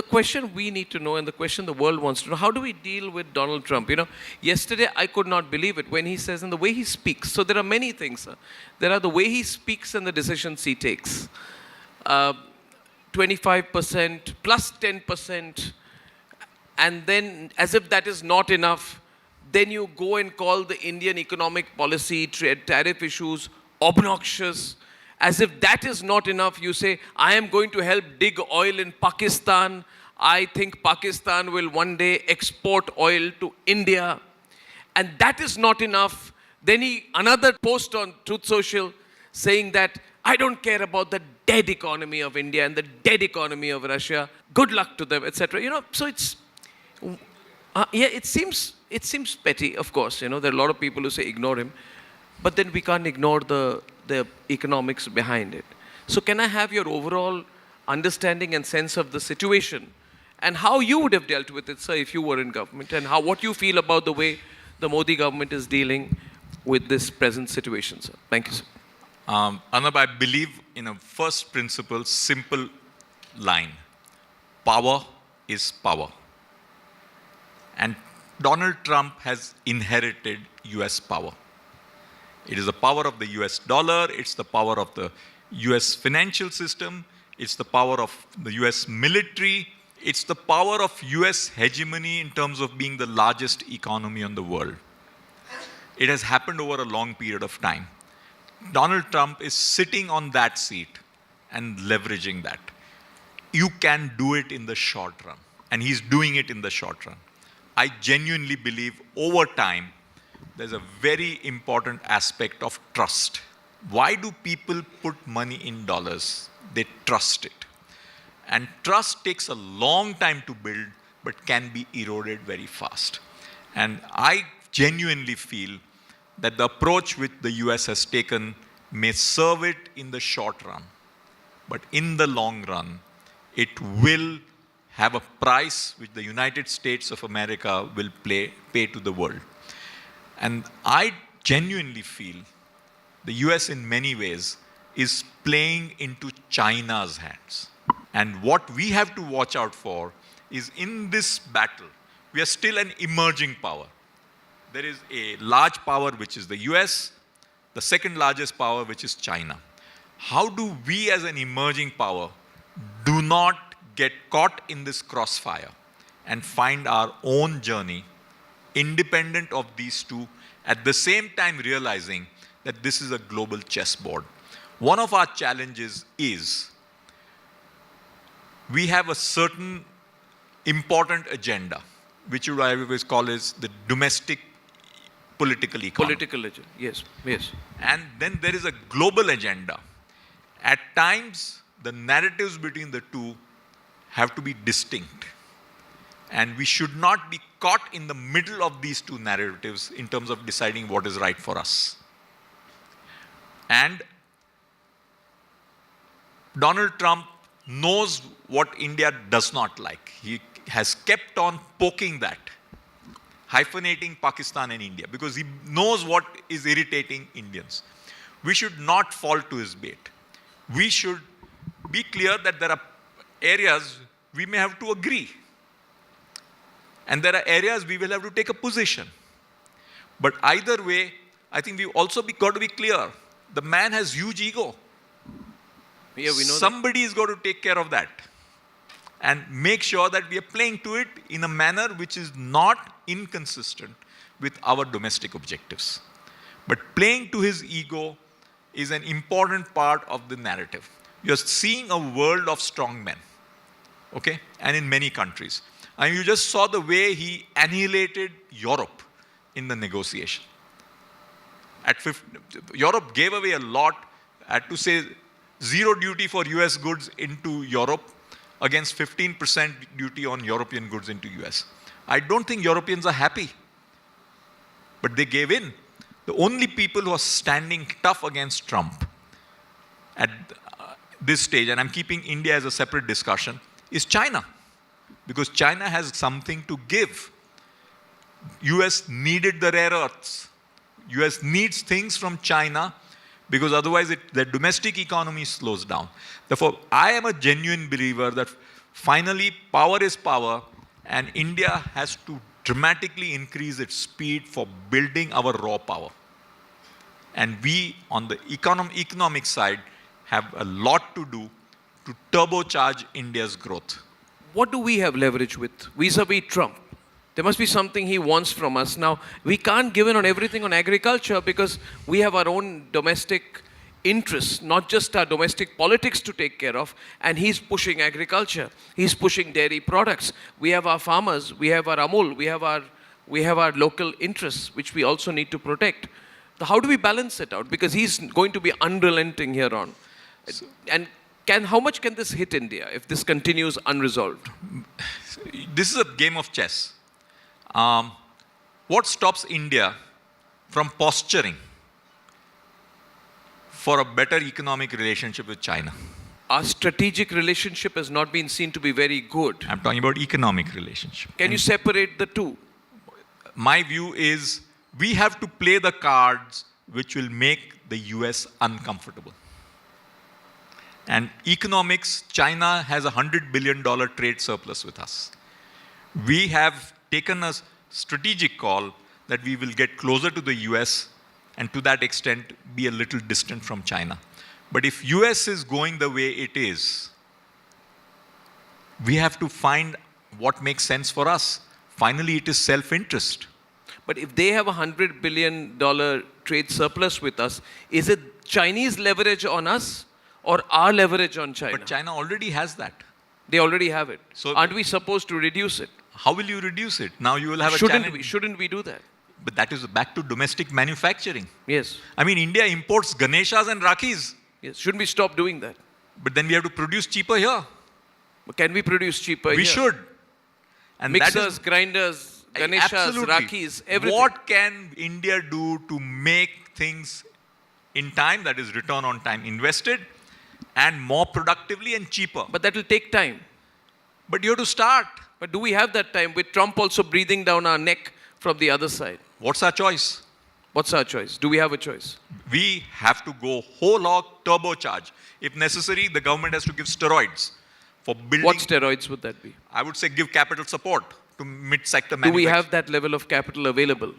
the question we need to know, and the question the world wants to know, how do we deal with Donald Trump? Yesterday I could not believe it when he says, and the way he speaks. So there are many things. There are the way he speaks and the decisions he takes. 25% plus 10%, and then as if that is not enough, then you go and call the Indian economic policy, trade, tariff issues obnoxious. As if that is not enough, you say, I am going to help dig oil in Pakistan. I think Pakistan will one day export oil to India. And that is not enough. Then another post on Truth Social saying that I don't care about the dead economy of India and the dead economy of Russia. Good luck to them, etc. So it's, it seems petty, of course. There are a lot of people who say ignore him. But then we can't ignore the economics behind it. So can I have your overall understanding and sense of the situation and how you would have dealt with it, sir, if you were in government, and what you feel about the way the Modi government is dealing with this present situation, sir? Thank you, sir. Arnab, I believe in a first principle, simple line. Power is power. And Donald Trump has inherited US power. It is the power of the US dollar, it's the power of the US financial system, it's the power of the US military, it's the power of US hegemony in terms of being the largest economy in the world. It has happened over a long period of time. Donald Trump is sitting on that seat and leveraging that. You can do it in the short run, and he's doing it in the short run. I genuinely believe over time, there's a very important aspect of trust. Why do people put money in dollars? They trust it. And trust takes a long time to build, but can be eroded very fast. And I genuinely feel that the approach which the US has taken may serve it in the short run. But in the long run, it will have a price which the United States of America will pay to the world. And I genuinely feel the US in many ways is playing into China's hands. And what we have to watch out for is in this battle, we are still an emerging power. There is a large power which is the US, the second largest power which is China. How do we as an emerging power do not get caught in this crossfire and find our own journey independent of these two, at the same time realizing that this is a global chessboard? One of our challenges is we have a certain important agenda, which I always call is the domestic political economy. Political agenda, yes, yes. And then there is a global agenda. At times, the narratives between the two have to be distinct. And we should not be caught in the middle of these two narratives in terms of deciding what is right for us. And Donald Trump knows what India does not like. He has kept on poking that, hyphenating Pakistan and India, because he knows what is irritating Indians. We should not fall to his bait. We should be clear that there are areas we may have to agree. And there are areas we will have to take a position. But either way, I think we've also got to be clear. The man has huge ego. Yeah, we know Somebody is going to take care of that and make sure that we are playing to it in a manner which is not inconsistent with our domestic objectives. But playing to his ego is an important part of the narrative. You're seeing a world of strong men, okay? And in many countries. And you just saw the way he annihilated Europe in the negotiation. Europe gave away a lot, had to say zero duty for US goods into Europe against 15% duty on European goods into US. I don't think Europeans are happy, but they gave in. The only people who are standing tough against Trump at this stage, and I'm keeping India as a separate discussion, is China. Because China has something to give. US needed the rare earths. US needs things from China because otherwise their domestic economy slows down. Therefore, I am a genuine believer that Finally, power is power, and India has to dramatically increase its speed for building our raw power. And we, on the economic side, have a lot to do to turbocharge India's growth. What do we have leverage with vis-a-vis Trump? There must be something he wants from us. Now, we can't give in on everything on agriculture because we have our own domestic interests, not just our domestic politics to take care of, and he's pushing agriculture. He's pushing dairy products. We have our farmers, we have our Amul, we have our local interests, which we also need to protect. So how do we balance it out? Because he's going to be unrelenting here on. And how much can this hit India if this continues unresolved? This is a game of chess. What stops India from posturing for a better economic relationship with China? Our strategic relationship has not been seen to be very good. I'm talking about economic relationship. Can you separate the two? My view is we have to play the cards which will make the US uncomfortable. And economics, China has a $100 billion trade surplus with us. We have taken a strategic call that we will get closer to the US and to that extent be a little distant from China. But if US is going the way it is, we have to find what makes sense for us. Finally, it is self-interest. But if they have a $100 billion trade surplus with us, is it Chinese leverage on us or our leverage on China? But China already has that. They already have it. So aren't we supposed to reduce it? How will you reduce it? Now you will have a challenge. Shouldn't we do that? But that is back to domestic manufacturing. Yes. I mean, India imports Ganeshas and Rakhis. Yes. Shouldn't we stop doing that? But then we have to produce cheaper here. But can we produce cheaper We here? should. And mixers, grinders, Ganeshas, absolutely. Rakhis, everything. What can India do to make things in time, that is return on time invested, and more productively and cheaper? But that will take time. But you have to start. But do we have that time with Trump also breathing down our neck from the other side? What's our choice? What's our choice? Do we have a choice? We have to go whole hog turbocharge. If necessary, the government has to give steroids for building. What steroids would that be? I would say give capital support to mid-sector Do manufacturers. we have that level of capital available?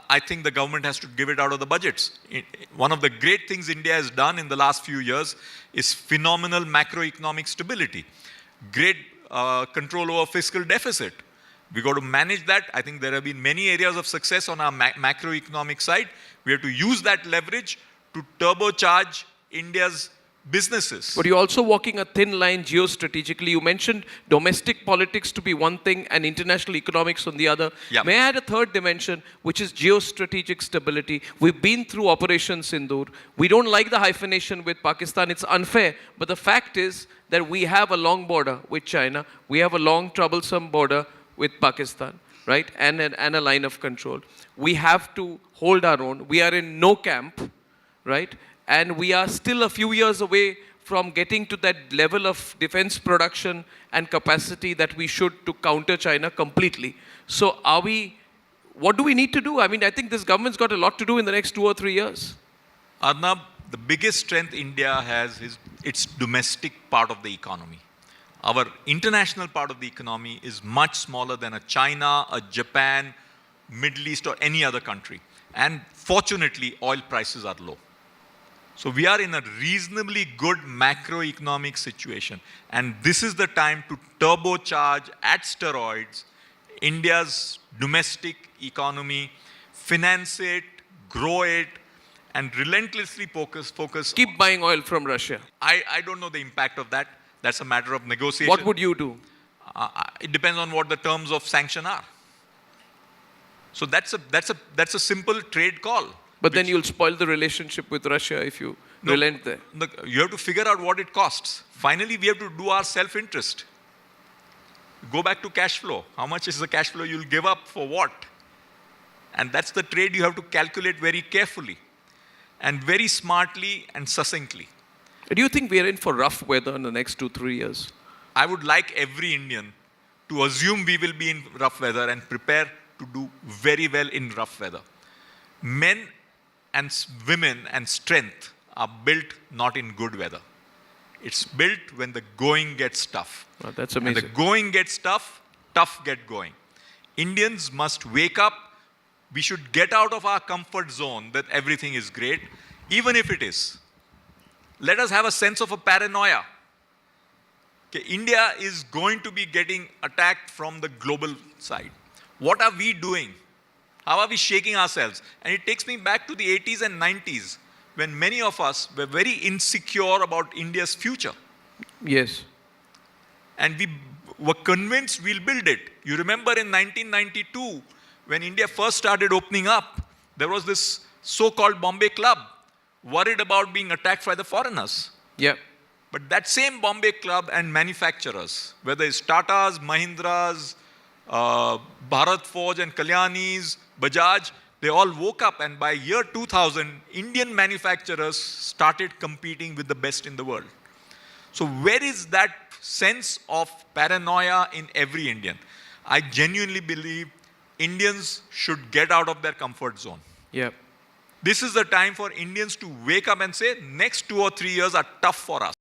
I think the government has to give it out of the budgets. One of the great things India has done in the last few years is phenomenal macroeconomic stability. Great control over fiscal deficit. We got to manage that. I think there have been many areas of success on our macroeconomic side. We have to use that leverage to turbocharge India's businesses. But you're also walking a thin line geostrategically. You mentioned domestic politics to be one thing and international economics on the other. Yeah. May I add a third dimension, which is geostrategic stability? We've been through Operation Sindoor. We don't like the hyphenation with Pakistan. It's unfair. But the fact is that we have a long border with China. We have a long, troublesome border with Pakistan, right? And a line of control. We have to hold our own. We are in no camp, right? And we are still a few years away from getting to that level of defense production and capacity that we should to counter China completely. So what do we need to do? I mean, I think this government's got a lot to do in the next 2 or 3 years. Arnab, the biggest strength India has is its domestic part of the economy. Our international part of the economy is much smaller than a China, a Japan, Middle East, or any other country. And fortunately, oil prices are low. So we are in a reasonably good macroeconomic situation. And this is the time to turbocharge at steroids India's domestic economy, finance it, grow it, and relentlessly focus. Keep buying oil from Russia. I don't know the impact of that. That's a matter of negotiation. What would you do? It depends on what the terms of sanction are. So that's a simple trade call. But then you'll spoil the relationship with Russia if you relent there. You have to figure out what it costs. Finally, we have to do our self-interest. Go back to cash flow. How much is the cash flow you'll give up for what? And that's the trade you have to calculate very carefully and very smartly and succinctly. Do you think we are in for rough weather in the next 2-3 years? I would like every Indian to assume we will be in rough weather and prepare to do very well in rough weather. Men and women and strength are built not in good weather. It's built when the going gets tough. Wow, that's And the amazing. going gets tough, tough get going. Indians must wake up. We should get out of our comfort zone that everything is great, even if it is. Let us have a sense of a paranoia. Okay, India is going to be getting attacked from the global side. What are we doing? How are we shaking ourselves? And it takes me back to the 80s and 90s when many of us were very insecure about India's future. Yes. And we were convinced we'll build it. You remember in 1992, when India first started opening up, there was this so-called Bombay Club, worried about being attacked by the foreigners. Yep. But that same Bombay Club and manufacturers, whether it's Tatas, Mahindras, Bharat Forge and Kalyanis, Bajaj, they all woke up, and by year 2000, Indian manufacturers started competing with the best in the world. So where is that sense of paranoia in every Indian? I genuinely believe Indians should get out of their comfort zone. Yep. This is the time for Indians to wake up and say, next 2 or 3 years are tough for us.